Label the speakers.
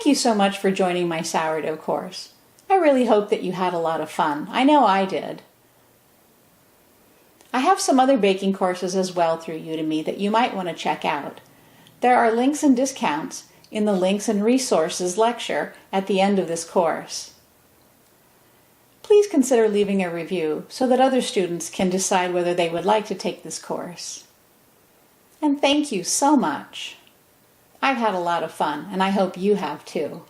Speaker 1: Thank you so much for joining my sourdough course. I really hope that you had a lot of fun. I know I did. I have some other baking courses as well through Udemy that you might want to check out. There are links and discounts in the Links and Resources lecture at the end of this course. Please consider leaving a review so that other students can decide whether they would like to take this course. And thank you so much. I've had a lot of fun, and I hope you have too.